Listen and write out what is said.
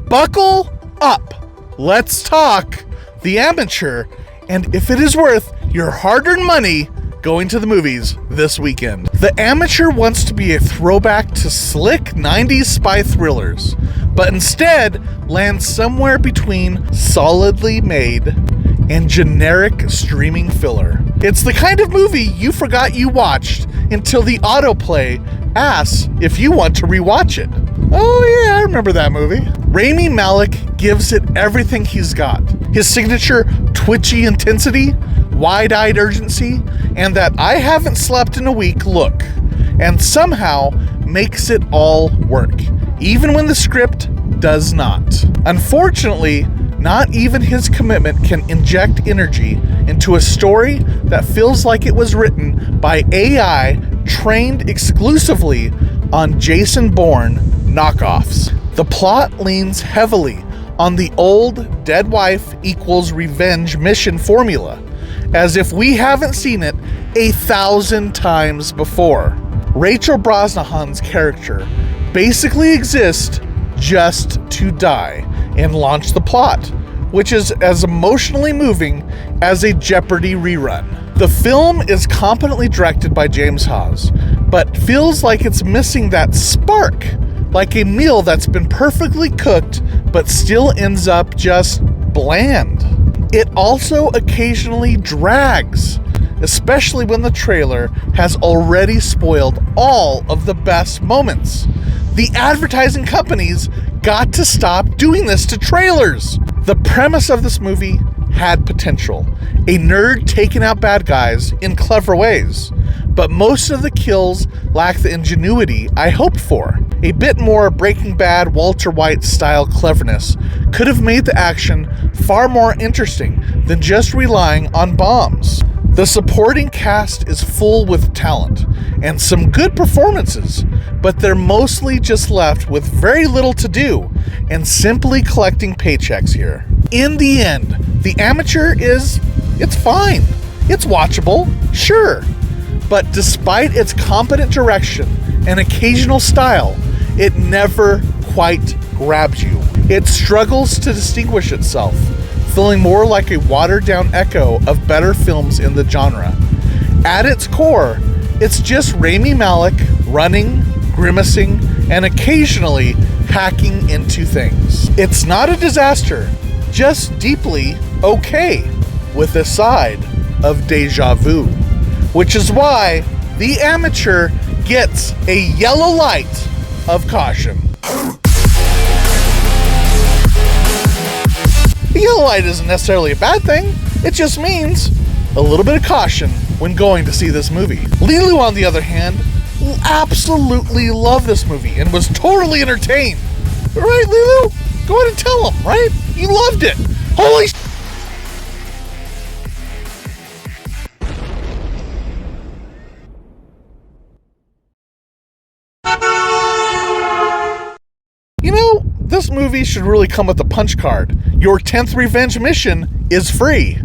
Buckle up. Let's talk The Amateur, and if it is worth your hard-earned money going to the movies this weekend. The Amateur wants to be a throwback to slick 90s spy thrillers, but instead lands somewhere between solidly made and generic streaming filler. It's the kind of movie you forgot you watched until the autoplay asks if you want to rewatch it. Oh yeah, I remember that movie. Rami Malek gives it everything he's got. His signature twitchy intensity, wide-eyed urgency, and that I haven't slept in a week look, and somehow makes it all work, even when the script does not. Unfortunately, not even his commitment can inject energy into a story that feels like it was written by AI trained exclusively on Jason Bourne knockoffs. The plot leans heavily on the old dead wife equals revenge mission formula, as if we haven't seen it 1,000 times before. Rachel Brosnahan's character basically exists just to die and launch the plot, which is as emotionally moving as a Jeopardy rerun. The film is competently directed by James Hawes, but feels like it's missing that spark, like a meal that's been perfectly cooked but still ends up just bland. It also occasionally drags, especially when the trailer has already spoiled all of the best moments. The advertising companies got to stop doing this to trailers. The premise of this movie had potential. A nerd taking out bad guys in clever ways, but most of the kills lack the ingenuity I hoped for. A bit more Breaking Bad Walter White style cleverness could have made the action far more interesting than just relying on bombs. The supporting cast is full with talent and some good performances, but they're mostly just left with very little to do and simply collecting paychecks here. In the end, The Amateur it's fine. It's watchable, sure. But despite its competent direction and occasional style, it never quite grabs you. It struggles to distinguish itself, feeling more like a watered-down echo of better films in the genre. At its core, it's just Rami Malek running, grimacing, and occasionally hacking into things. It's not a disaster, just deeply okay, with a side of deja vu, which is why The Amateur gets a yellow light of caution. The yellow light isn't necessarily a bad thing. It just means a little bit of caution when going to see this movie. Lilu, on the other hand, absolutely loved this movie and was totally entertained. Right, Lilu? Go ahead and tell him, right? You loved it. Holy You know, this movie should really come with a punch card. Your 10th revenge mission is free.